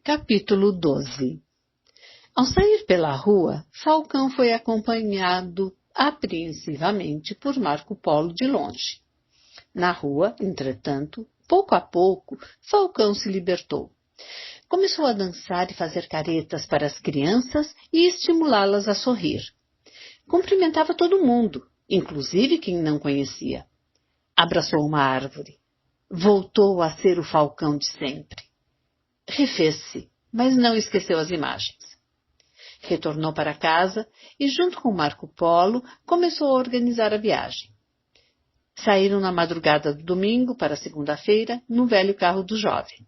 Capítulo 12. Ao sair pela rua, Falcão foi acompanhado apreensivamente por Marco Polo de longe. Na rua, entretanto, pouco a pouco, Falcão se libertou. Começou a dançar e fazer caretas para as crianças e estimulá-las a sorrir. Cumprimentava todo mundo, inclusive quem não conhecia. Abraçou uma árvore. Voltou a ser o Falcão de sempre. Refez-se, mas não esqueceu as imagens. Retornou para casa e, junto com Marco Polo, começou a organizar a viagem. Saíram na madrugada do domingo para a segunda-feira, no velho carro do jovem.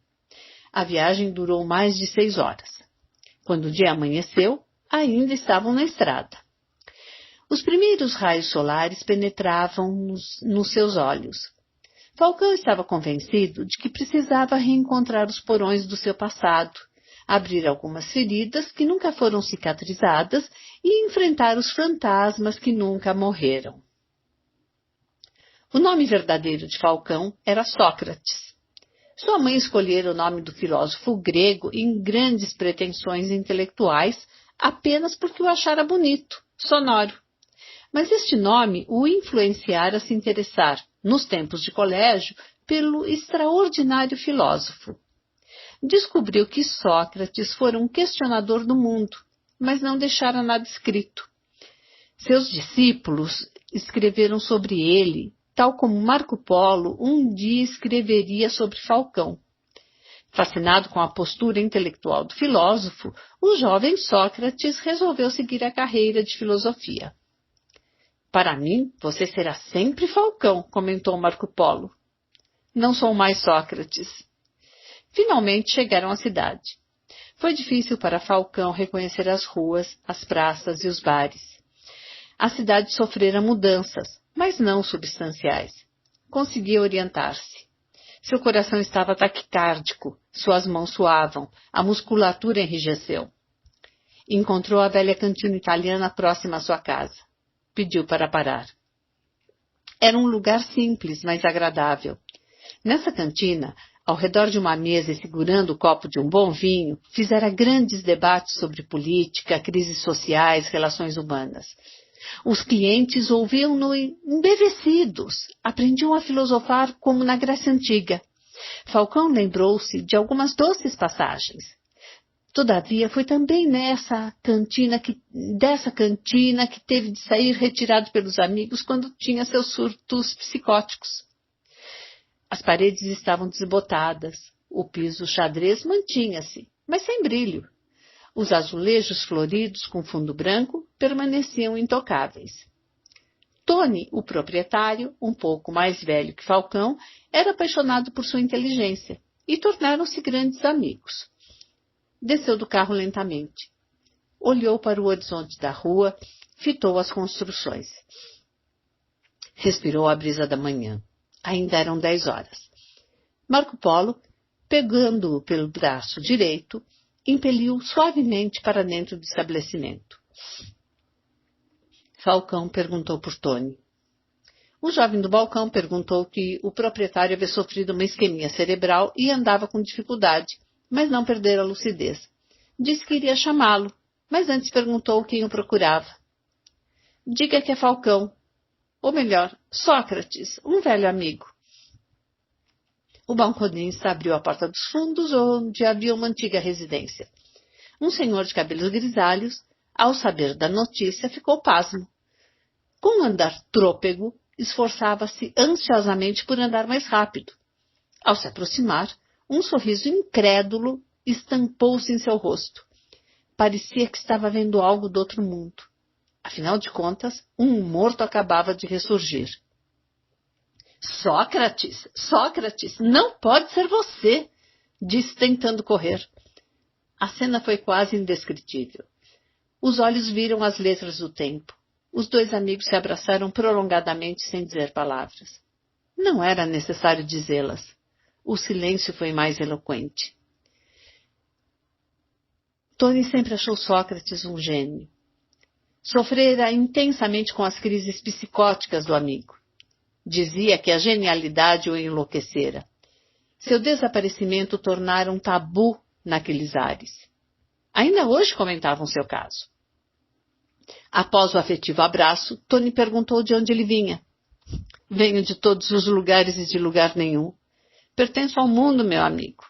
A viagem durou mais de 6 horas. Quando o dia amanheceu, ainda estavam na estrada. Os primeiros raios solares penetravam nos seus olhos. Falcão estava convencido de que precisava reencontrar os porões do seu passado, abrir algumas feridas que nunca foram cicatrizadas e enfrentar os fantasmas que nunca morreram. O nome verdadeiro de Falcão era Sócrates. Sua mãe escolhera o nome do filósofo grego em grandes pretensões intelectuais apenas porque o achara bonito, sonoro. Mas este nome o influenciara a se interessar, nos tempos de colégio, pelo extraordinário filósofo. Descobriu que Sócrates fora um questionador do mundo, mas não deixara nada escrito. Seus discípulos escreveram sobre ele, tal como Marco Polo um dia escreveria sobre Falcão. Fascinado com a postura intelectual do filósofo, o jovem Sócrates resolveu seguir a carreira de filosofia. Para mim, você será sempre Falcão, comentou Marco Polo. Não sou mais Sócrates. Finalmente chegaram à cidade. Foi difícil para Falcão reconhecer as ruas, as praças e os bares. A cidade sofrera mudanças, mas não substanciais. Conseguia orientar-se. Seu coração estava taquicárdico, suas mãos suavam, a musculatura enrijeceu. Encontrou a velha cantina italiana próxima à sua casa. Pediu para parar. Era um lugar simples, mas agradável. Nessa cantina, ao redor de uma mesa e segurando o copo de um bom vinho, fizera grandes debates sobre política, crises sociais, relações humanas. Os clientes ouviam-no embevecidos, aprendiam a filosofar como na Grécia Antiga. Falcão lembrou-se de algumas doces passagens. Todavia, foi também dessa cantina que teve de sair retirado pelos amigos quando tinha seus surtos psicóticos. As paredes estavam desbotadas, o piso xadrez mantinha-se, mas sem brilho. Os azulejos floridos com fundo branco permaneciam intocáveis. Tony, o proprietário, um pouco mais velho que Falcão, era apaixonado por sua inteligência e tornaram-se grandes amigos. Desceu do carro lentamente. Olhou para o horizonte da rua, fitou as construções. Respirou a brisa da manhã. Ainda eram 10 horas. Marco Polo, pegando-o pelo braço direito, impeliu suavemente para dentro do estabelecimento. Falcão perguntou por Tony. O jovem do balcão perguntou que o proprietário havia sofrido uma isquemia cerebral e andava com dificuldade, mas não perdera a lucidez. Disse que iria chamá-lo, mas antes perguntou quem o procurava. Diga que é Falcão, ou melhor, Sócrates, um velho amigo. O balconista abriu a porta dos fundos, onde havia uma antiga residência. Um senhor de cabelos grisalhos, ao saber da notícia, ficou pasmo. Com um andar trôpego, esforçava-se ansiosamente por andar mais rápido. Ao se aproximar, um sorriso incrédulo estampou-se em seu rosto. Parecia que estava vendo algo do outro mundo. Afinal de contas, um morto acabava de ressurgir. Sócrates, Sócrates, não pode ser você, disse tentando correr. A cena foi quase indescritível. Os olhos viram as letras do tempo. Os dois amigos se abraçaram prolongadamente sem dizer palavras. Não era necessário dizê-las. O silêncio foi mais eloquente. Tony sempre achou Sócrates um gênio. Sofrera intensamente com as crises psicóticas do amigo. Dizia que a genialidade o enlouquecera. Seu desaparecimento tornara um tabu naqueles ares. Ainda hoje comentavam seu caso. Após o afetivo abraço, Tony perguntou de onde ele vinha. Venho de todos os lugares e de lugar nenhum. Pertenço ao mundo, meu amigo.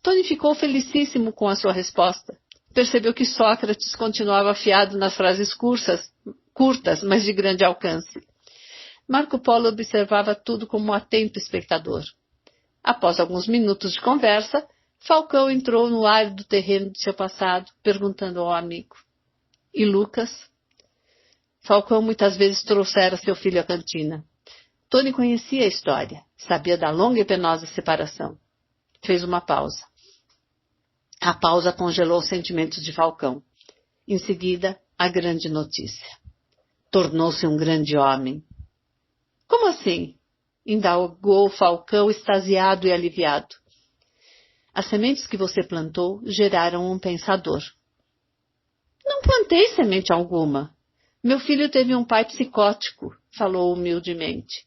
Tony ficou felicíssimo com a sua resposta. Percebeu que Sócrates continuava afiado nas frases curtas, mas de grande alcance. Marco Polo observava tudo como um atento espectador. Após alguns minutos de conversa, Falcão entrou no árido terreno de seu passado, perguntando ao amigo. E Lucas? Falcão muitas vezes trouxera seu filho à cantina. Tony conhecia a história, sabia da longa e penosa separação. Fez uma pausa. A pausa congelou os sentimentos de Falcão. Em seguida, a grande notícia. Tornou-se um grande homem. Como assim? Indagou Falcão, extasiado e aliviado. As sementes que você plantou geraram um pensador. Não plantei semente alguma. Meu filho teve um pai psicótico, falou humildemente.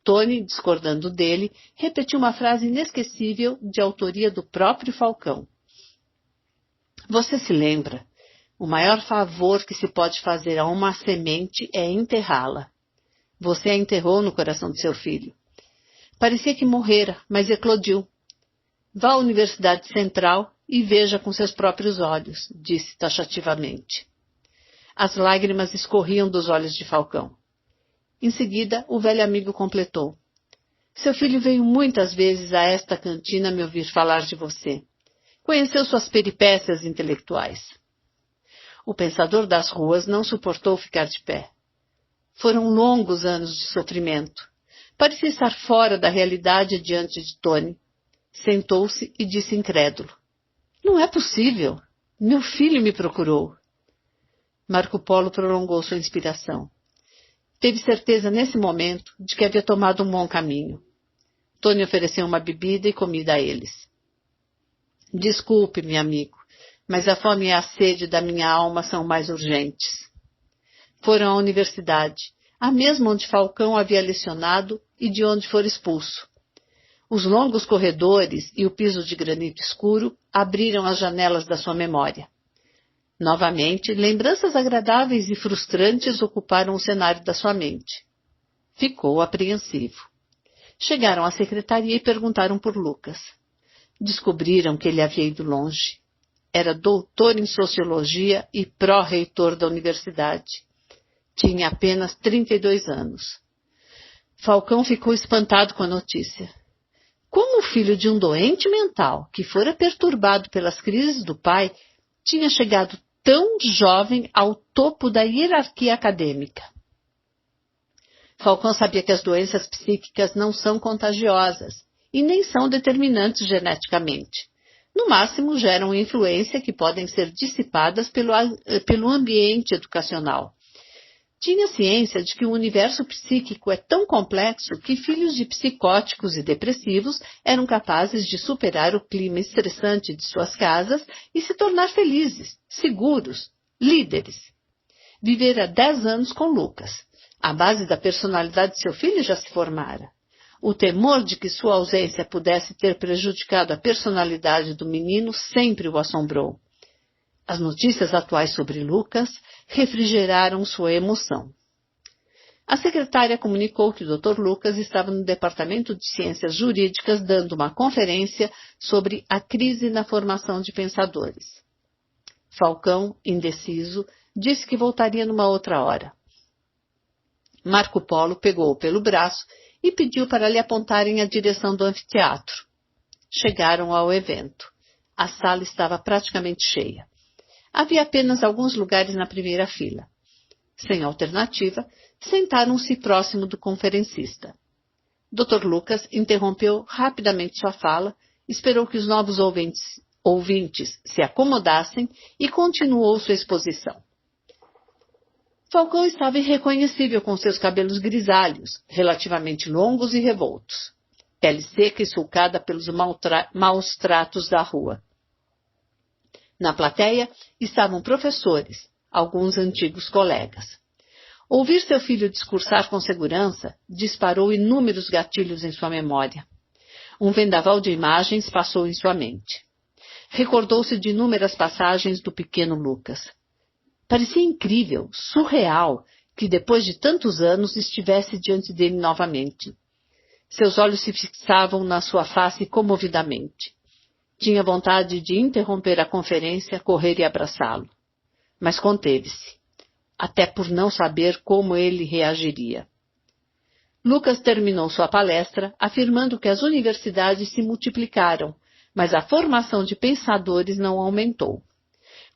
Tony, discordando dele, repetiu uma frase inesquecível de autoria do próprio Falcão. Você se lembra? O maior favor que se pode fazer a uma semente é enterrá-la. Você a enterrou no coração de seu filho. Parecia que morrera, mas eclodiu. Vá à Universidade Central e veja com seus próprios olhos, disse taxativamente. As lágrimas escorriam dos olhos de Falcão. Em seguida, o velho amigo completou. Seu filho veio muitas vezes a esta cantina me ouvir falar de você. Conheceu suas peripécias intelectuais. O pensador das ruas não suportou ficar de pé. Foram longos anos de sofrimento. Parecia estar fora da realidade diante de Tony. Sentou-se e disse incrédulo. Não é possível. Meu filho me procurou. Marco Polo prolongou sua inspiração. Teve certeza nesse momento de que havia tomado um bom caminho. Tony ofereceu uma bebida e comida a eles. Desculpe, meu amigo, mas a fome e a sede da minha alma são mais urgentes. Foram à universidade, a mesma onde Falcão havia lecionado e de onde fora expulso. Os longos corredores e o piso de granito escuro abriram as janelas da sua memória. Novamente, lembranças agradáveis e frustrantes ocuparam o cenário da sua mente. Ficou apreensivo. Chegaram à secretaria e perguntaram por Lucas. Descobriram que ele havia ido longe. Era doutor em sociologia e pró-reitor da universidade. Tinha apenas 32 anos. Falcão ficou espantado com a notícia. Como o filho de um doente mental, que fora perturbado pelas crises do pai, tinha chegado tão jovem ao topo da hierarquia acadêmica? Falcão sabia que as doenças psíquicas não são contagiosas e nem são determinantes geneticamente. No máximo, geram influência que podem ser dissipadas pelo ambiente educacional. Tinha ciência de que o universo psíquico é tão complexo que filhos de psicóticos e depressivos eram capazes de superar o clima estressante de suas casas e se tornar felizes, seguros, líderes. Vivera 10 anos com Lucas. A base da personalidade de seu filho já se formara. O temor de que sua ausência pudesse ter prejudicado a personalidade do menino sempre o assombrou. As notícias atuais sobre Lucas refrigeraram sua emoção. A secretária comunicou que o Dr. Lucas estava no Departamento de Ciências Jurídicas dando uma conferência sobre a crise na formação de pensadores. Falcão, indeciso, disse que voltaria numa outra hora. Marco Polo pegou-o pelo braço e pediu para lhe apontarem a direção do anfiteatro. Chegaram ao evento. A sala estava praticamente cheia. Havia apenas alguns lugares na primeira fila. Sem alternativa, sentaram-se próximo do conferencista. Dr. Lucas interrompeu rapidamente sua fala, esperou que os novos ouvintes se acomodassem e continuou sua exposição. Falcão estava irreconhecível com seus cabelos grisalhos, relativamente longos e revoltos, pele seca e sulcada pelos maus tratos da rua. Na plateia estavam professores, alguns antigos colegas. Ouvir seu filho discursar com segurança disparou inúmeros gatilhos em sua memória. Um vendaval de imagens passou em sua mente. Recordou-se de inúmeras passagens do pequeno Lucas. Parecia incrível, surreal, que depois de tantos anos estivesse diante dele novamente. Seus olhos se fixavam na sua face comovidamente. Tinha vontade de interromper a conferência, correr e abraçá-lo. Mas conteve-se, até por não saber como ele reagiria. Lucas terminou sua palestra afirmando que as universidades se multiplicaram, mas a formação de pensadores não aumentou.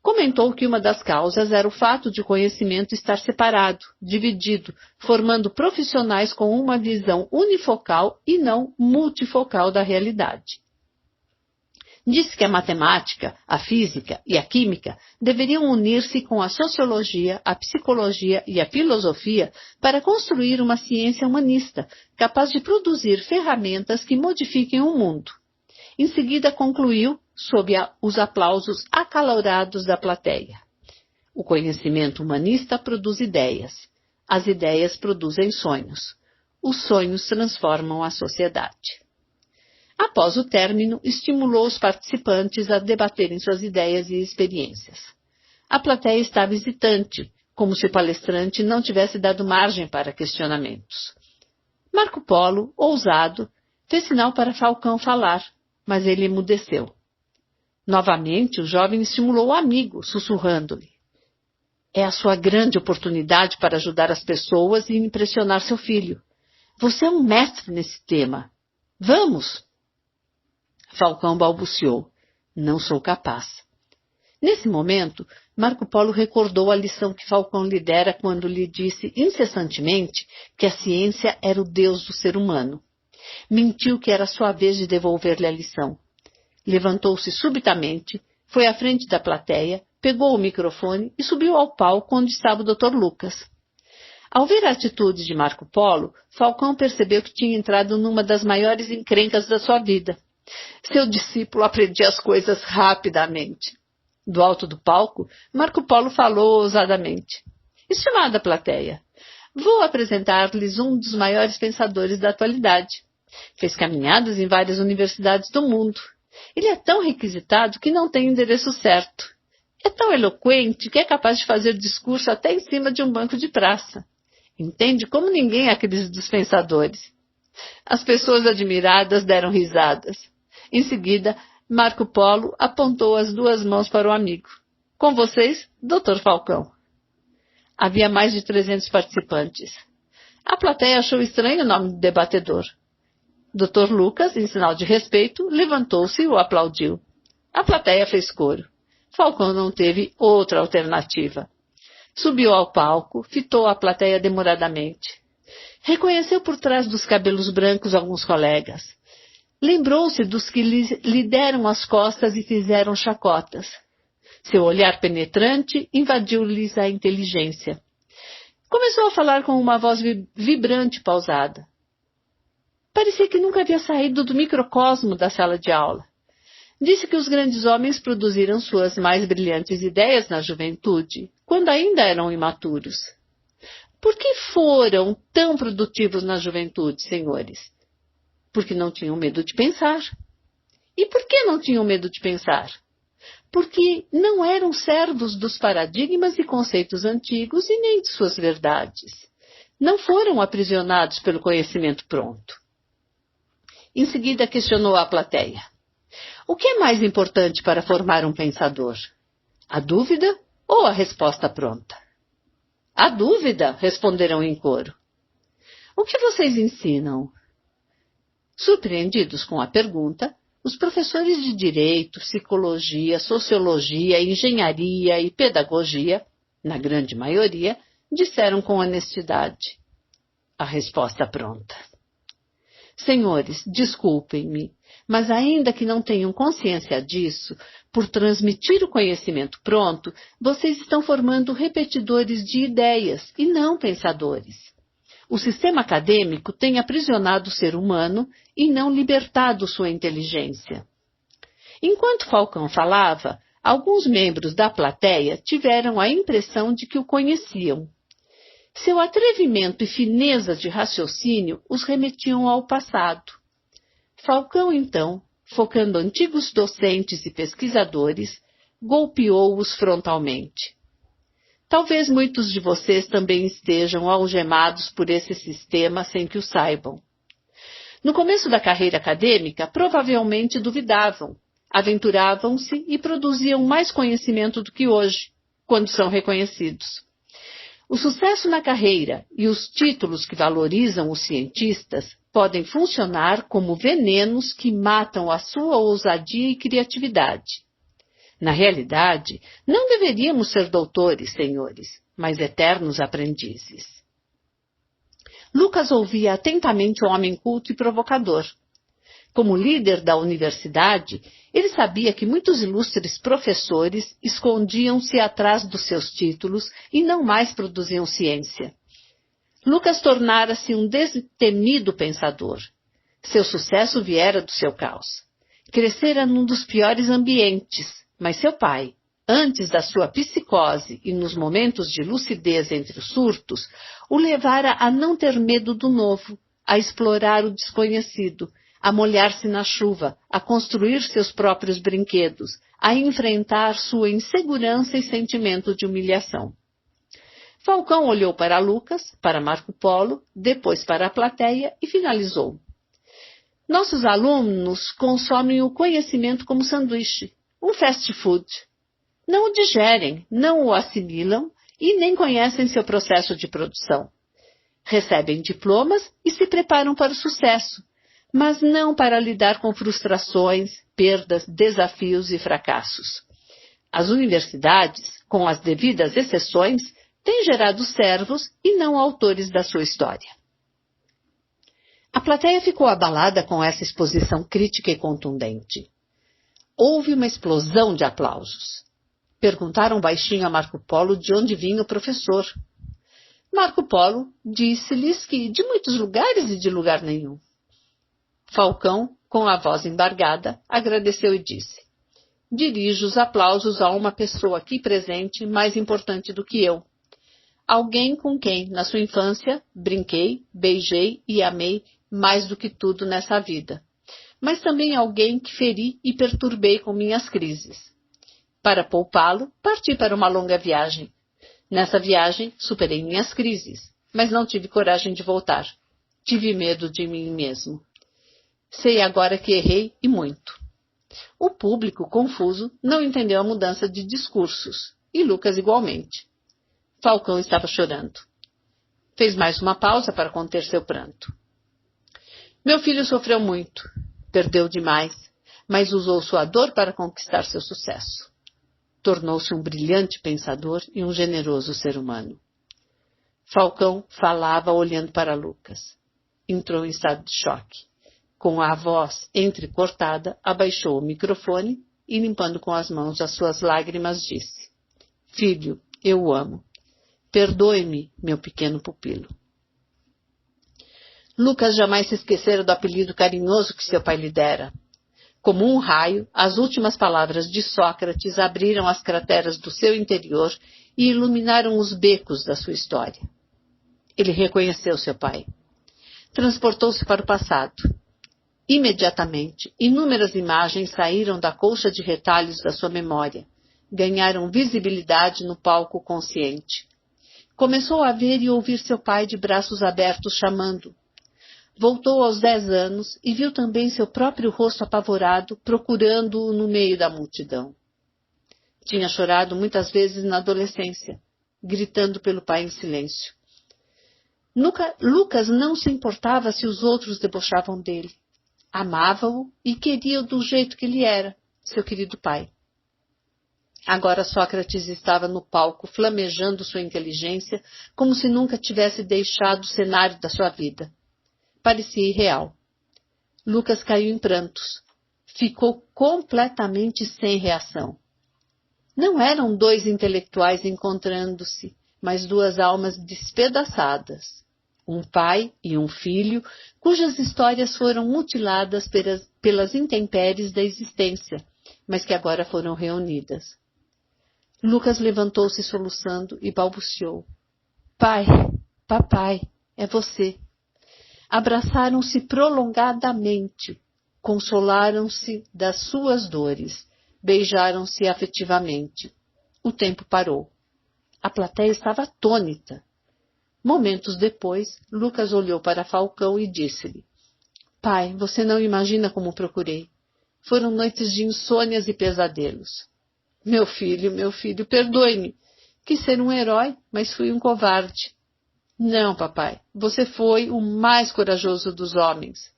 Comentou que uma das causas era o fato de o conhecimento estar separado, dividido, formando profissionais com uma visão unifocal e não multifocal da realidade. Disse que a matemática, a física e a química deveriam unir-se com a sociologia, a psicologia e a filosofia para construir uma ciência humanista, capaz de produzir ferramentas que modifiquem o mundo. Em seguida concluiu, sob os aplausos acalorados da plateia. O conhecimento humanista produz ideias. As ideias produzem sonhos. Os sonhos transformam a sociedade. Após o término, estimulou os participantes a debaterem suas ideias e experiências. A plateia estava hesitante, como se o palestrante não tivesse dado margem para questionamentos. Marco Polo, ousado, fez sinal para Falcão falar, mas ele emudeceu. Novamente, o jovem estimulou o amigo, sussurrando-lhe. É a sua grande oportunidade para ajudar as pessoas e impressionar seu filho. Você é um mestre nesse tema. Vamos! Falcão balbuciou. Não sou capaz. Nesse momento, Marco Polo recordou a lição que Falcão lhe dera quando lhe disse incessantemente que a ciência era o Deus do ser humano. Mentiu que era sua vez de devolver-lhe a lição. Levantou-se subitamente, foi à frente da plateia, pegou o microfone e subiu ao palco onde estava o Dr. Lucas. Ao ver a atitude de Marco Polo, Falcão percebeu que tinha entrado numa das maiores encrencas da sua vida. Seu discípulo aprendia as coisas rapidamente. Do alto do palco, Marco Polo falou ousadamente. Estimada plateia, vou apresentar-lhes um dos maiores pensadores da atualidade. Fez caminhadas em várias universidades do mundo. Ele é tão requisitado que não tem endereço certo. É tão eloquente que é capaz de fazer discurso até em cima de um banco de praça. Entende como ninguém a crise dos pensadores. As pessoas admiradas deram risadas. Em seguida, Marco Polo apontou as duas mãos para o amigo. Com vocês, Dr. Falcão. Havia mais de 300 participantes. A plateia achou estranho o nome do debatedor. Dr. Lucas, em sinal de respeito, levantou-se e o aplaudiu. A plateia fez coro. Falcão não teve outra alternativa. Subiu ao palco, fitou a plateia demoradamente. Reconheceu por trás dos cabelos brancos alguns colegas. Lembrou-se dos que lhe deram as costas e fizeram chacotas. Seu olhar penetrante invadiu-lhes a inteligência. Começou a falar com uma voz vibrante e pausada. Parecia que nunca havia saído do microcosmo da sala de aula. Disse que os grandes homens produziram suas mais brilhantes ideias na juventude, quando ainda eram imaturos. Por que foram tão produtivos na juventude, senhores? Porque não tinham medo de pensar. E por que não tinham medo de pensar? Porque não eram servos dos paradigmas e conceitos antigos e nem de suas verdades. Não foram aprisionados pelo conhecimento pronto. Em seguida questionou a plateia. O que é mais importante para formar um pensador? A dúvida ou a resposta pronta? A dúvida, responderam em coro. O que vocês ensinam? Surpreendidos com a pergunta, os professores de direito, psicologia, sociologia, engenharia e pedagogia, na grande maioria, disseram com honestidade. A resposta pronta. Senhores, desculpem-me, mas ainda que não tenham consciência disso, por transmitir o conhecimento pronto, vocês estão formando repetidores de ideias e não pensadores. O sistema acadêmico tem aprisionado o ser humano e não libertado sua inteligência. Enquanto Falcão falava, alguns membros da plateia tiveram a impressão de que o conheciam. Seu atrevimento e fineza de raciocínio os remetiam ao passado. Falcão, então, focando antigos docentes e pesquisadores, golpeou-os frontalmente. Talvez muitos de vocês também estejam algemados por esse sistema sem que o saibam. No começo da carreira acadêmica, provavelmente duvidavam, aventuravam-se e produziam mais conhecimento do que hoje, quando são reconhecidos. O sucesso na carreira e os títulos que valorizam os cientistas podem funcionar como venenos que matam a sua ousadia e criatividade. Na realidade, não deveríamos ser doutores, senhores, mas eternos aprendizes. Lucas ouvia atentamente o homem culto e provocador. Como líder da universidade, ele sabia que muitos ilustres professores escondiam-se atrás dos seus títulos e não mais produziam ciência. Lucas tornara-se um destemido pensador. Seu sucesso viera do seu caos. Crescera num dos piores ambientes, mas seu pai, antes da sua psicose e nos momentos de lucidez entre os surtos, o levara a não ter medo do novo, a explorar o desconhecido, a molhar-se na chuva, a construir seus próprios brinquedos, a enfrentar sua insegurança e sentimento de humilhação. Falcão olhou para Lucas, para Marco Polo, depois para a plateia e finalizou. Nossos alunos consomem o conhecimento como sanduíche, um fast food. Não o digerem, não o assimilam e nem conhecem seu processo de produção. Recebem diplomas e se preparam para o sucesso, mas não para lidar com frustrações, perdas, desafios e fracassos. As universidades, com as devidas exceções, têm gerado servos e não autores da sua história. A plateia ficou abalada com essa exposição crítica e contundente. Houve uma explosão de aplausos. Perguntaram baixinho a Marco Polo de onde vinha o professor. Marco Polo disse-lhes que de muitos lugares e de lugar nenhum. Falcão, com a voz embargada, agradeceu e disse: dirijo os aplausos a uma pessoa aqui presente mais importante do que eu. Alguém com quem, na sua infância, brinquei, beijei e amei mais do que tudo nessa vida. Mas também alguém que feri e perturbei com minhas crises. Para poupá-lo, parti para uma longa viagem. Nessa viagem, superei minhas crises, mas não tive coragem de voltar. Tive medo de mim mesmo. Sei agora que errei e muito. O público, confuso, não entendeu a mudança de discursos, e Lucas igualmente. Falcão estava chorando. Fez mais uma pausa para conter seu pranto. Meu filho sofreu muito, perdeu demais, mas usou sua dor para conquistar seu sucesso. Tornou-se um brilhante pensador e um generoso ser humano. Falcão falava olhando para Lucas. Entrou em estado de choque. Com a voz entrecortada, abaixou o microfone e, limpando com as mãos as suas lágrimas, disse: Filho, eu o amo. Perdoe-me, meu pequeno pupilo. Lucas jamais se esquecera do apelido carinhoso que seu pai lhe dera. Como um raio, as últimas palavras de Sócrates abriram as crateras do seu interior e iluminaram os becos da sua história. Ele reconheceu seu pai. Transportou-se para o passado. Imediatamente, inúmeras imagens saíram da colcha de retalhos da sua memória. Ganharam visibilidade no palco consciente. Começou a ver e ouvir seu pai de braços abertos chamando. Voltou aos 10 anos e viu também seu próprio rosto apavorado, procurando-o no meio da multidão. Tinha chorado muitas vezes na adolescência, gritando pelo pai em silêncio. Lucas não se importava se os outros debochavam dele. Amava-o e queria-o do jeito que ele era, seu querido pai. Agora Sócrates estava no palco, flamejando sua inteligência, como se nunca tivesse deixado o cenário da sua vida. Parecia irreal. Lucas caiu em prantos. Ficou completamente sem reação. Não eram dois intelectuais encontrando-se, mas duas almas despedaçadas. Um pai e um filho, cujas histórias foram mutiladas pelas intempéries da existência, mas que agora foram reunidas. Lucas levantou-se soluçando e balbuciou. Pai, papai, é você. Abraçaram-se prolongadamente, Consolaram-se das suas dores, beijaram-se afetivamente. O tempo parou. A plateia estava atônita. Momentos depois, Lucas olhou para Falcão e disse-lhe: Pai, você não imagina como procurei. Foram noites de insônias e pesadelos. Meu filho, perdoe-me. Quis ser um herói, mas fui um covarde. Não, papai, você foi o mais corajoso dos homens.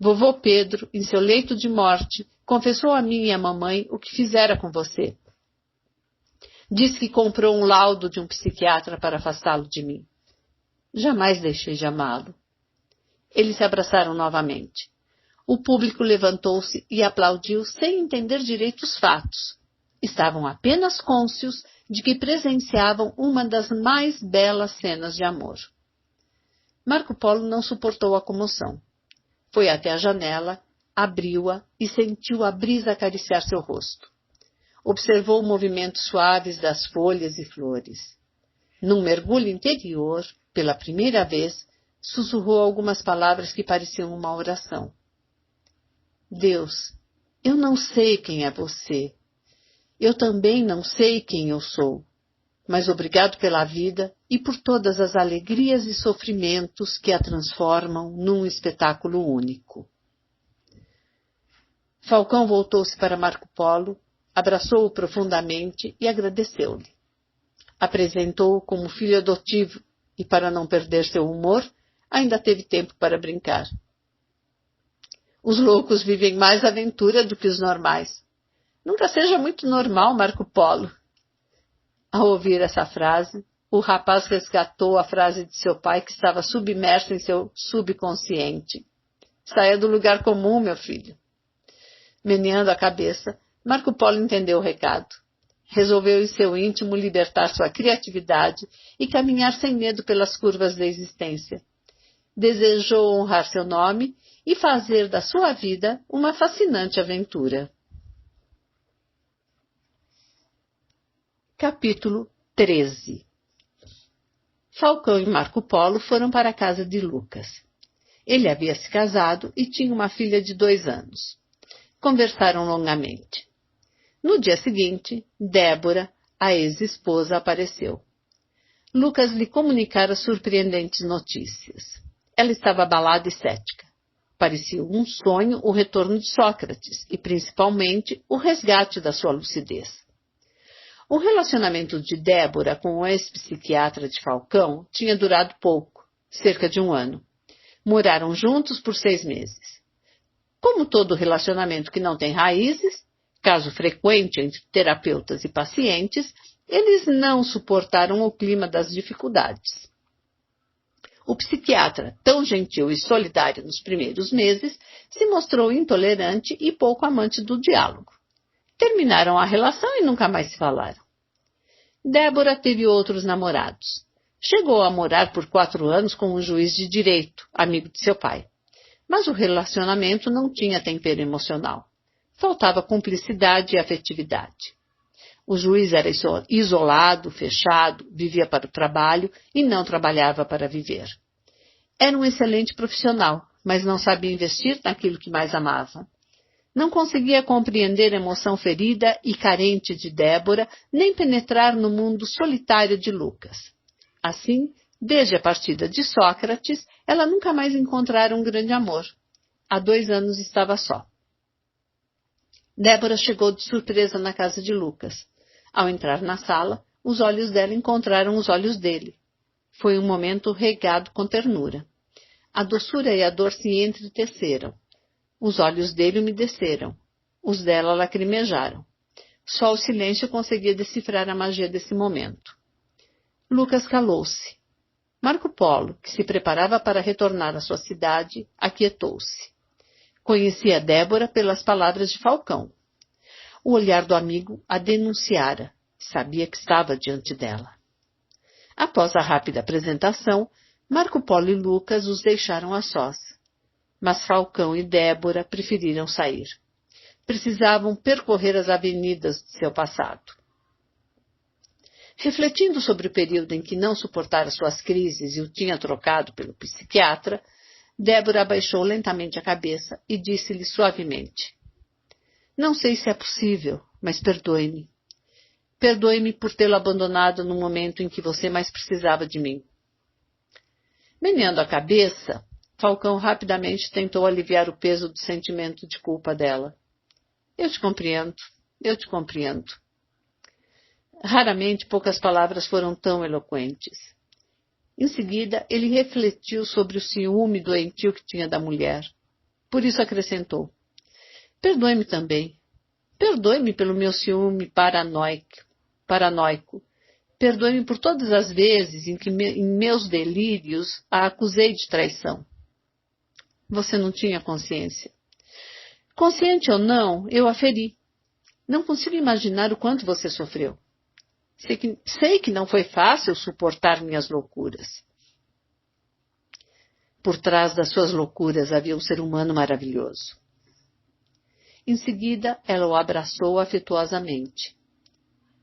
Vovô Pedro, em seu leito de morte, confessou a mim e à mamãe o que fizera com você. Diz que comprou um laudo de um psiquiatra para afastá-lo de mim. Jamais deixei de amá-lo. Eles se abraçaram novamente. O público levantou-se e aplaudiu sem entender direito os fatos. Estavam apenas cônscios de que presenciavam uma das mais belas cenas de amor. Marco Polo não suportou a comoção. Foi até a janela, abriu-a e sentiu a brisa acariciar seu rosto. Observou movimentos suaves das folhas e flores. Num mergulho interior, pela primeira vez, sussurrou algumas palavras que pareciam uma oração. Deus, eu não sei quem é você. Eu também não sei quem eu sou. Mas obrigado pela vida e por todas as alegrias e sofrimentos que a transformam num espetáculo único. Falcão voltou-se para Marco Polo, abraçou-o profundamente e agradeceu-lhe. Apresentou-o como filho adotivo e, para não perder seu humor, ainda teve tempo para brincar. Os loucos vivem mais aventura do que os normais. Nunca seja muito normal, Marco Polo. Ao ouvir essa frase, o rapaz resgatou a frase de seu pai que estava submersa em seu subconsciente. Saia do lugar comum, meu filho. Meneando a cabeça, Marco Polo entendeu o recado. Resolveu em seu íntimo libertar sua criatividade e caminhar sem medo pelas curvas da existência. Desejou honrar seu nome e fazer da sua vida uma fascinante aventura. Capítulo 13. Falcão e Marco Polo foram para a casa de Lucas. Ele havia se casado e tinha uma filha de 2 anos. Conversaram longamente. No dia seguinte, Débora, a ex-esposa, apareceu. Lucas lhe comunicara surpreendentes notícias. Ela estava abalada e cética. Parecia um sonho o retorno de Sócrates e, principalmente, o resgate da sua lucidez. O relacionamento de Débora com o ex-psiquiatra de Falcão tinha durado pouco, cerca de 1 ano. Moraram juntos por 6 meses. Como todo relacionamento que não tem raízes, caso frequente entre terapeutas e pacientes, eles não suportaram o clima das dificuldades. O psiquiatra, tão gentil e solidário nos primeiros meses, se mostrou intolerante e pouco amante do diálogo. Terminaram a relação e nunca mais se falaram. Débora teve outros namorados. Chegou a morar por 4 anos com um juiz de direito, amigo de seu pai. Mas o relacionamento não tinha tempero emocional. Faltava cumplicidade e afetividade. O juiz era isolado, fechado, vivia para o trabalho e não trabalhava para viver. Era um excelente profissional, mas não sabia investir naquilo que mais amava. Não conseguia compreender a emoção ferida e carente de Débora, nem penetrar no mundo solitário de Lucas. Assim, desde a partida de Sócrates, ela nunca mais encontrara um grande amor. Há 2 anos estava só. Débora chegou de surpresa na casa de Lucas. Ao entrar na sala, os olhos dela encontraram os olhos dele. Foi um momento regado com ternura. A doçura e a dor se entreteceram. Os olhos dele umedeceram. Os dela lacrimejaram. Só o silêncio conseguia decifrar a magia desse momento. Lucas calou-se. Marco Polo, que se preparava para retornar à sua cidade, aquietou-se. Conhecia Débora pelas palavras de Falcão. O olhar do amigo a denunciara. Sabia que estava diante dela. Após a rápida apresentação, Marco Polo e Lucas os deixaram a sós. Mas Falcão e Débora preferiram sair. Precisavam percorrer as avenidas de seu passado. Refletindo sobre o período em que não suportara suas crises e o tinha trocado pelo psiquiatra, Débora abaixou lentamente a cabeça e disse-lhe suavemente: Não sei se é possível, mas perdoe-me. Perdoe-me por tê-lo abandonado no momento em que você mais precisava de mim. Meneando a cabeça, Falcão rapidamente tentou aliviar o peso do sentimento de culpa dela. Eu te compreendo, eu te compreendo. Raramente poucas palavras foram tão eloquentes. Em seguida, ele refletiu sobre o ciúme doentio que tinha da mulher. Por isso acrescentou: Perdoe-me também. Perdoe-me pelo meu ciúme paranoico. Perdoe-me por todas as vezes em que em meus delírios a acusei de traição. Você não tinha consciência. Consciente ou não, eu a feri. Não consigo imaginar o quanto você sofreu. Sei que não foi fácil suportar minhas loucuras. Por trás das suas loucuras havia um ser humano maravilhoso. Em seguida, ela o abraçou afetuosamente.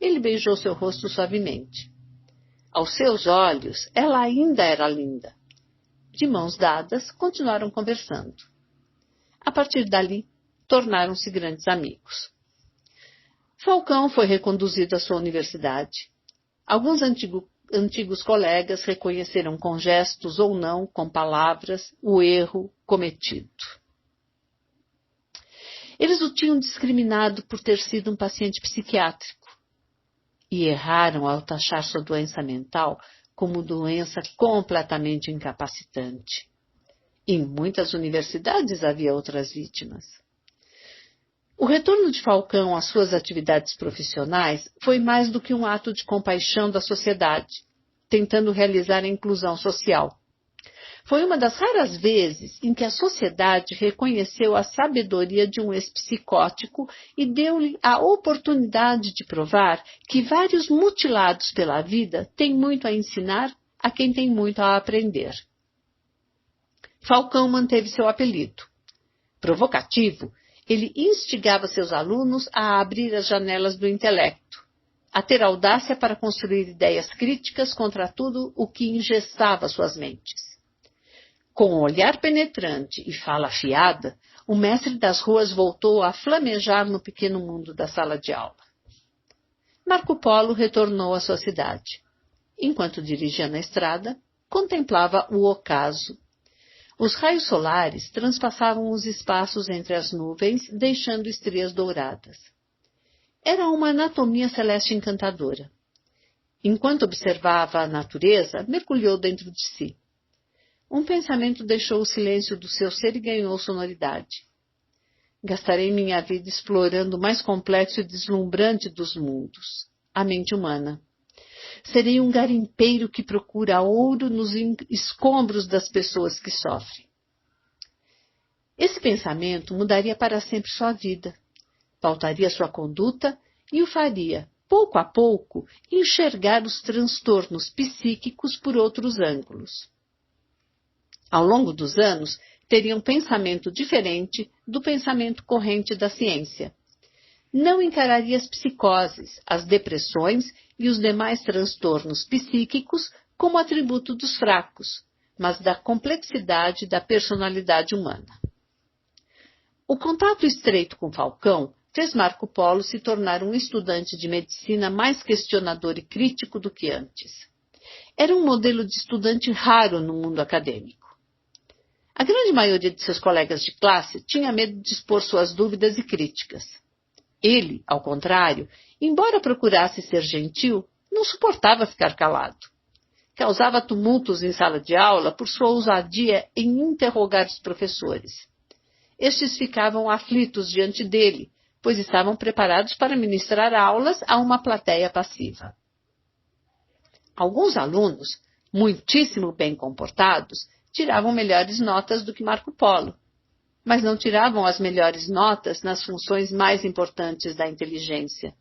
Ele beijou seu rosto suavemente. Aos seus olhos, ela ainda era linda. De mãos dadas, continuaram conversando. A partir dali, tornaram-se grandes amigos. Falcão foi reconduzido à sua universidade. Alguns antigos colegas reconheceram com gestos ou não, com palavras, o erro cometido. Eles o tinham discriminado por ter sido um paciente psiquiátrico e erraram ao taxar sua doença mental como doença completamente incapacitante. Em muitas universidades havia outras vítimas. O retorno de Falcão às suas atividades profissionais foi mais do que um ato de compaixão da sociedade, tentando realizar a inclusão social. Foi uma das raras vezes em que a sociedade reconheceu a sabedoria de um ex-psicótico e deu-lhe a oportunidade de provar que vários mutilados pela vida têm muito a ensinar a quem tem muito a aprender. Falcão manteve seu apelido. Provocativo, ele instigava seus alunos a abrir as janelas do intelecto, a ter audácia para construir ideias críticas contra tudo o que engessava suas mentes. Com um olhar penetrante e fala afiada, o mestre das ruas voltou a flamejar no pequeno mundo da sala de aula. Marco Polo retornou à sua cidade. Enquanto dirigia na estrada, contemplava o ocaso. Os raios solares transpassavam os espaços entre as nuvens, deixando estrias douradas. Era uma anatomia celeste encantadora. Enquanto observava a natureza, mergulhou dentro de si. Um pensamento deixou o silêncio do seu ser e ganhou sonoridade. Gastarei minha vida explorando o mais complexo e deslumbrante dos mundos, a mente humana. Serei um garimpeiro que procura ouro nos escombros das pessoas que sofrem. Esse pensamento mudaria para sempre sua vida, pautaria sua conduta e o faria, pouco a pouco, enxergar os transtornos psíquicos por outros ângulos. Ao longo dos anos, teria um pensamento diferente do pensamento corrente da ciência. Não encararia as psicoses, as depressões e os demais transtornos psíquicos como atributo dos fracos, mas da complexidade da personalidade humana. O contato estreito com Falcão fez Marco Polo se tornar um estudante de medicina mais questionador e crítico do que antes. Era um modelo de estudante raro no mundo acadêmico. A grande maioria de seus colegas de classe tinha medo de expor suas dúvidas e críticas. Ele, ao contrário, embora procurasse ser gentil, não suportava ficar calado. Causava tumultos em sala de aula por sua ousadia em interrogar os professores. Estes ficavam aflitos diante dele, pois estavam preparados para ministrar aulas a uma plateia passiva. Alguns alunos, muitíssimo bem comportados, tiravam melhores notas do que Marco Polo, mas não tiravam as melhores notas nas funções mais importantes da inteligência.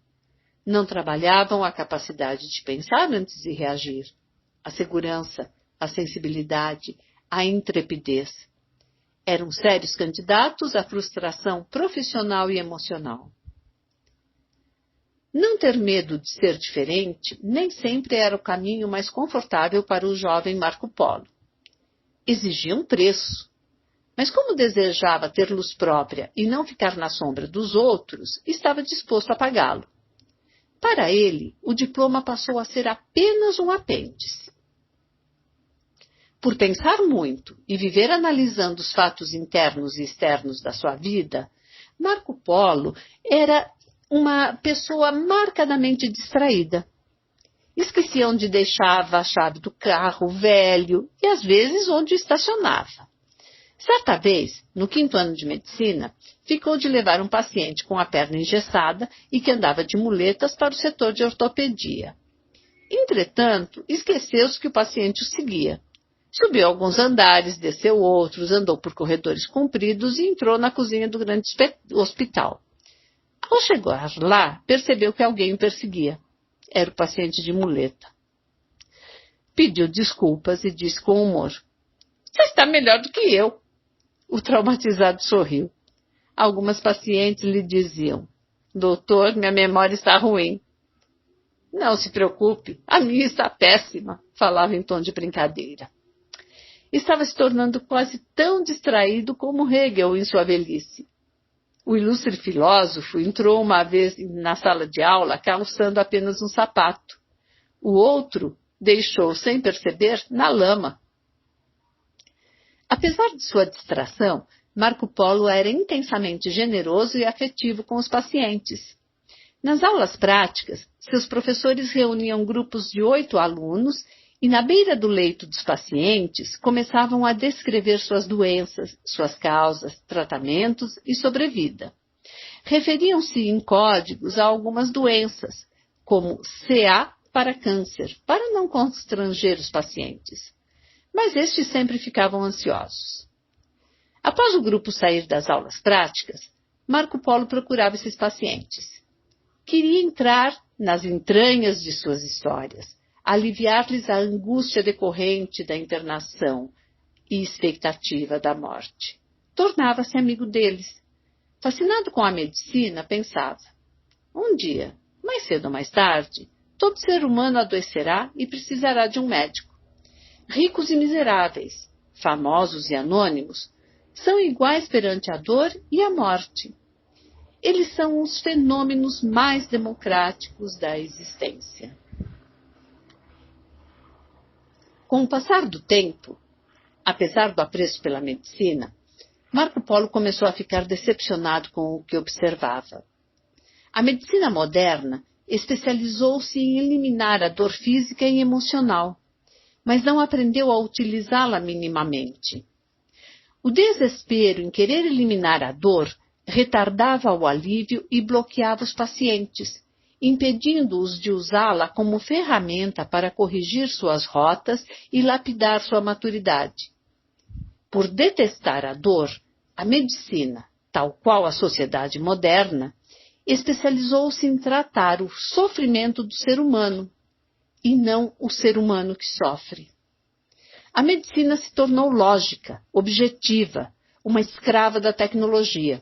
Não trabalhavam a capacidade de pensar antes de reagir, a segurança, a sensibilidade, a intrepidez. Eram sérios candidatos à frustração profissional e emocional. Não ter medo de ser diferente nem sempre era o caminho mais confortável para o jovem Marco Polo. Exigia um preço. Mas como desejava ter luz própria e não ficar na sombra dos outros, estava disposto a pagá-lo. Para ele, o diploma passou a ser apenas um apêndice. Por pensar muito e viver analisando os fatos internos e externos da sua vida, Marco Polo era uma pessoa marcadamente distraída. Esquecia onde deixava a chave do carro velho e, às vezes, onde estacionava. Certa vez, no 5º ano de medicina, ficou de levar um paciente com a perna engessada e que andava de muletas para o setor de ortopedia. Entretanto, esqueceu-se que o paciente o seguia. Subiu alguns andares, desceu outros, andou por corredores compridos e entrou na cozinha do grande hospital. Ao chegar lá, percebeu que alguém o perseguia. Era o paciente de muleta. Pediu desculpas e disse com humor: "Você está melhor do que eu." O traumatizado sorriu. Algumas pacientes lhe diziam: "Doutor, minha memória está ruim." "Não se preocupe, a minha está péssima", falava em tom de brincadeira. Estava se tornando quase tão distraído como Hegel em sua velhice. O ilustre filósofo entrou uma vez na sala de aula calçando apenas um sapato. O outro deixou, sem perceber, na lama. Apesar de sua distração, Marco Polo era intensamente generoso e afetivo com os pacientes. Nas aulas práticas, seus professores reuniam grupos de 8 alunos e, na beira do leito dos pacientes, começavam a descrever suas doenças, suas causas, tratamentos e sobrevida. Referiam-se em códigos a algumas doenças, como CA para câncer, para não constranger os pacientes. Mas estes sempre ficavam ansiosos. Após o grupo sair das aulas práticas, Marco Polo procurava esses pacientes. Queria entrar nas entranhas de suas histórias, aliviar-lhes a angústia decorrente da internação e expectativa da morte. Tornava-se amigo deles. Fascinado com a medicina, pensava: um dia, mais cedo ou mais tarde, todo ser humano adoecerá e precisará de um médico. Ricos e miseráveis, famosos e anônimos, são iguais perante a dor e a morte. Eles são os fenômenos mais democráticos da existência. Com o passar do tempo, apesar do apreço pela medicina, Marco Polo começou a ficar decepcionado com o que observava. A medicina moderna especializou-se em eliminar a dor física e emocional, mas não aprendeu a utilizá-la minimamente. O desespero em querer eliminar a dor retardava o alívio e bloqueava os pacientes, impedindo-os de usá-la como ferramenta para corrigir suas rotas e lapidar sua maturidade. Por detestar a dor, a medicina, tal qual a sociedade moderna, especializou-se em tratar o sofrimento do ser humano, e não o ser humano que sofre. A medicina se tornou lógica, objetiva, uma escrava da tecnologia.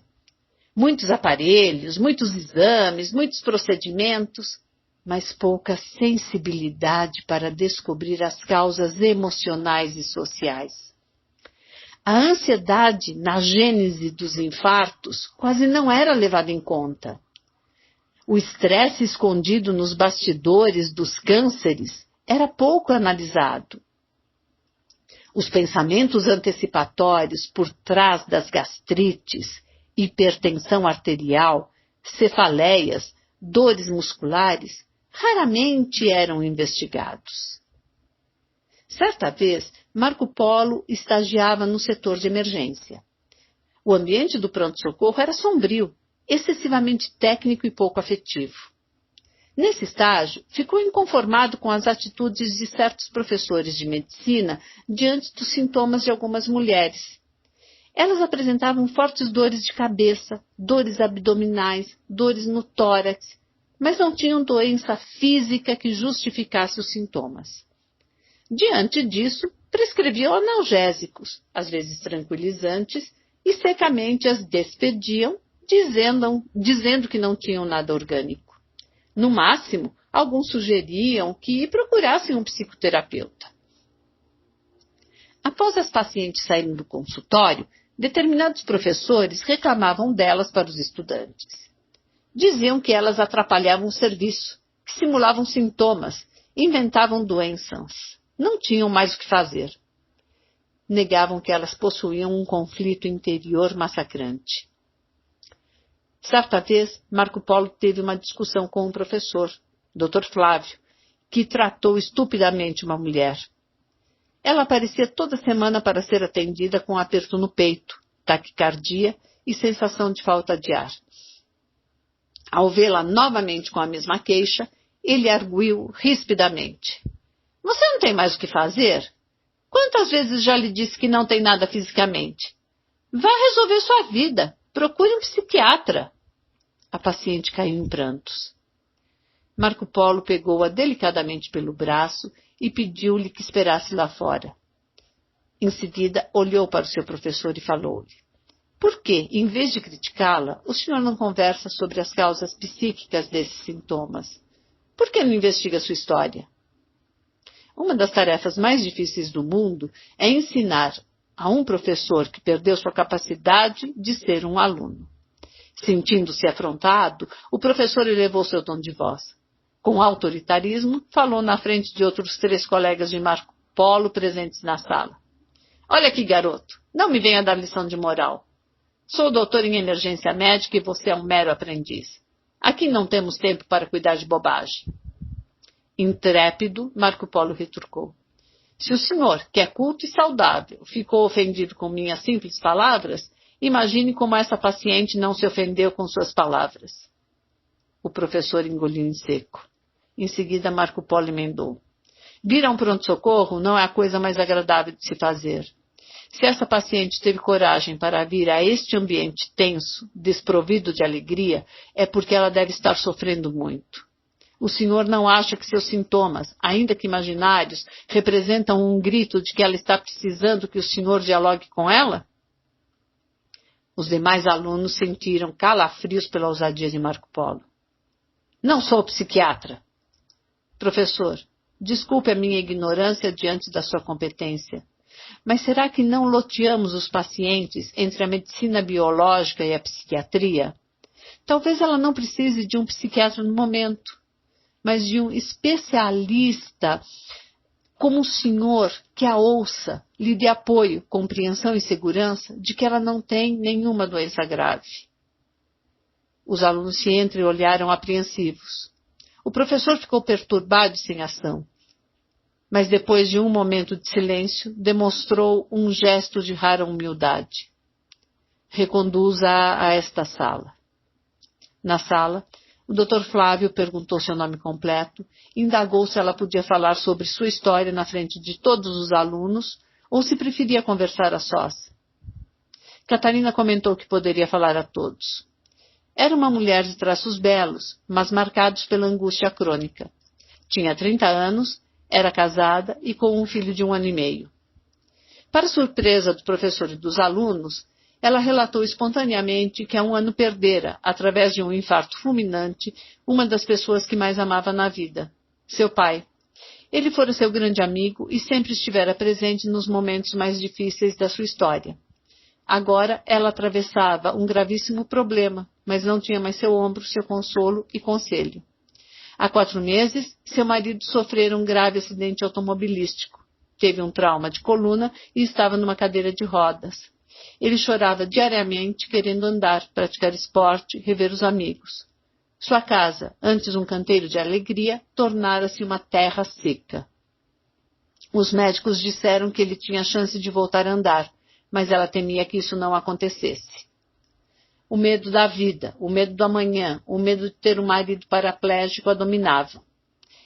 Muitos aparelhos, muitos exames, muitos procedimentos, mas pouca sensibilidade para descobrir as causas emocionais e sociais. A ansiedade na gênese dos infartos quase não era levada em conta. O estresse escondido nos bastidores dos cânceres era pouco analisado. Os pensamentos antecipatórios por trás das gastrites, hipertensão arterial, cefaleias, dores musculares, raramente eram investigados. Certa vez, Marco Polo estagiava no setor de emergência. O ambiente do pronto-socorro era sombrio, excessivamente técnico e pouco afetivo. Nesse estágio, ficou inconformado com as atitudes de certos professores de medicina diante dos sintomas de algumas mulheres. Elas apresentavam fortes dores de cabeça, dores abdominais, dores no tórax, mas não tinham doença física que justificasse os sintomas. Diante disso, prescreviam analgésicos, às vezes tranquilizantes, e secamente as despediam, dizendo que não tinham nada orgânico. No máximo, alguns sugeriam que procurassem um psicoterapeuta. Após as pacientes saírem do consultório, Determinados professores reclamavam delas para os estudantes. Diziam que elas atrapalhavam o serviço, que simulavam sintomas, inventavam doenças. Não tinham mais o que fazer. Negavam que elas possuíam um conflito interior massacrante. Certa vez, Marco Polo teve uma discussão com um professor, Dr. Flávio, que tratou estupidamente uma mulher. Ela aparecia toda semana para ser atendida com aperto no peito, taquicardia e sensação de falta de ar. Ao vê-la novamente com a mesma queixa, ele arguiu rispidamente. — Você não tem mais o que fazer? Quantas vezes já lhe disse que não tem nada fisicamente? Vá resolver sua vida. Procure um psiquiatra. A paciente caiu em prantos. Marco Polo pegou-a delicadamente pelo braço e pediu-lhe que esperasse lá fora. Em seguida, olhou para o seu professor e falou-lhe. — Por que, em vez de criticá-la, o senhor não conversa sobre as causas psíquicas desses sintomas? Por que não investiga sua história? Uma das tarefas mais difíceis do mundo é ensinar a um professor que perdeu sua capacidade de ser um aluno. Sentindo-se afrontado, o professor elevou seu tom de voz. Com autoritarismo, falou na frente de outros 3 colegas de Marco Polo presentes na sala. — Olha aqui, garoto, não me venha dar lição de moral. Sou doutor em emergência médica e você é um mero aprendiz. Aqui não temos tempo para cuidar de bobagem. Intrépido, Marco Polo retrucou. — Se o senhor, que é culto e saudável, ficou ofendido com minhas simples palavras, imagine como essa paciente não se ofendeu com suas palavras. O professor engoliu em seco. Em seguida, Marco Polo emendou. — Vir a um pronto-socorro não é a coisa mais agradável de se fazer. Se essa paciente teve coragem para vir a este ambiente tenso, desprovido de alegria, é porque ela deve estar sofrendo muito. O senhor não acha que seus sintomas, ainda que imaginários, representam um grito de que ela está precisando que o senhor dialogue com ela? Os demais alunos sentiram calafrios pela ousadia de Marco Polo. — Não sou psiquiatra. — Professor, desculpe a minha ignorância diante da sua competência. Mas será que não loteamos os pacientes entre a medicina biológica e a psiquiatria? Talvez ela não precise de um psiquiatra no momento, mas de um especialista como o senhor que a ouça, lhe dê apoio, compreensão e segurança de que ela não tem nenhuma doença grave. Os alunos se entreolharam apreensivos. O professor ficou perturbado e sem ação. Mas depois de um momento de silêncio, demonstrou um gesto de rara humildade. — Reconduza-a a esta sala. Na sala, o Dr. Flávio perguntou seu nome completo, indagou se ela podia falar sobre sua história na frente de todos os alunos ou se preferia conversar a sós. Catarina comentou que poderia falar a todos. Era uma mulher de traços belos, mas marcados pela angústia crônica. Tinha 30 anos, era casada e com um filho de 1 ano e meio. Para surpresa do professor e dos alunos, ela relatou espontaneamente que há 1 ano perdera, através de um infarto fulminante, uma das pessoas que mais amava na vida, seu pai. Ele fora seu grande amigo e sempre estivera presente nos momentos mais difíceis da sua história. Agora ela atravessava um gravíssimo problema, mas não tinha mais seu ombro, seu consolo e conselho. Há 4 meses, seu marido sofrera um grave acidente automobilístico. Teve um trauma de coluna e estava numa cadeira de rodas. Ele chorava diariamente, querendo andar, praticar esporte, rever os amigos. Sua casa, antes um canteiro de alegria, tornara-se uma terra seca. Os médicos disseram que ele tinha chance de voltar a andar, mas ela temia que isso não acontecesse. O medo da vida, o medo do amanhã, o medo de ter um marido paraplégico a dominavam.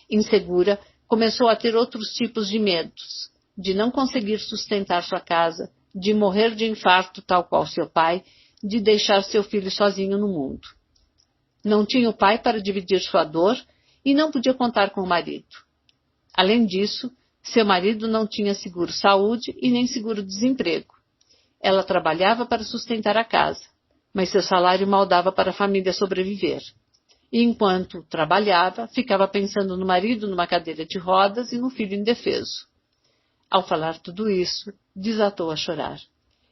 Insegura, começou a ter outros tipos de medos, de não conseguir sustentar sua casa, de morrer de infarto tal qual seu pai, de deixar seu filho sozinho no mundo. Não tinha o pai para dividir sua dor e não podia contar com o marido. Além disso, seu marido não tinha seguro-saúde e nem seguro-desemprego. Ela trabalhava para sustentar a casa, mas seu salário mal dava para a família sobreviver. E enquanto trabalhava, ficava pensando no marido numa cadeira de rodas e no filho indefeso. Ao falar tudo isso, desatou a chorar.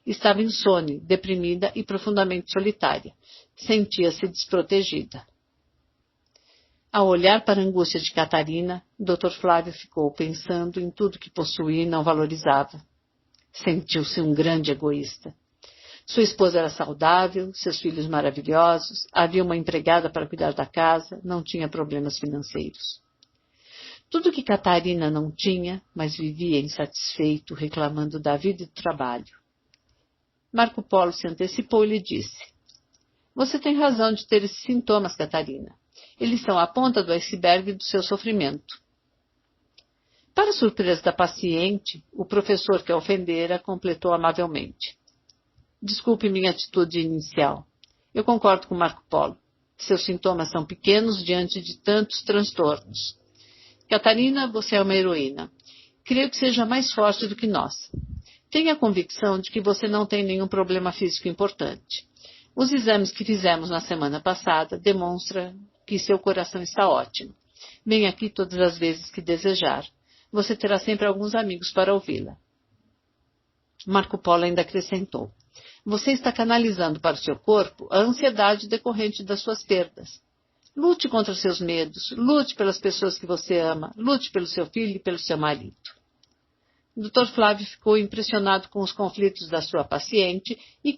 Estava insone, deprimida e profundamente solitária. Sentia-se desprotegida. Ao olhar para a angústia de Catarina, Dr. Flávio ficou pensando em tudo que possuía e não valorizava. Sentiu-se um grande egoísta. Sua esposa era saudável, seus filhos maravilhosos, havia uma empregada para cuidar da casa, não tinha problemas financeiros. Tudo que Catarina não tinha, mas vivia insatisfeito, reclamando da vida e do trabalho. Marco Polo se antecipou e lhe disse: Você tem razão de ter esses sintomas, Catarina. Eles são a ponta do iceberg do seu sofrimento. Para surpresa da paciente, o professor que a ofendera completou amavelmente: Desculpe minha atitude inicial. Eu concordo com Marco Polo. Seus sintomas são pequenos diante de tantos transtornos. Catarina, você é uma heroína. Creio que seja mais forte do que nós. Tenha a convicção de que você não tem nenhum problema físico importante. Os exames que fizemos na semana passada demonstram que seu coração está ótimo. Venha aqui todas as vezes que desejar. Você terá sempre alguns amigos para ouvi-la. Marco Polo ainda acrescentou: Você está canalizando para o seu corpo a ansiedade decorrente das suas perdas. Lute contra seus medos, lute pelas pessoas que você ama, lute pelo seu filho e pelo seu marido. O Dr. Flávio ficou impressionado com os conflitos da sua paciente e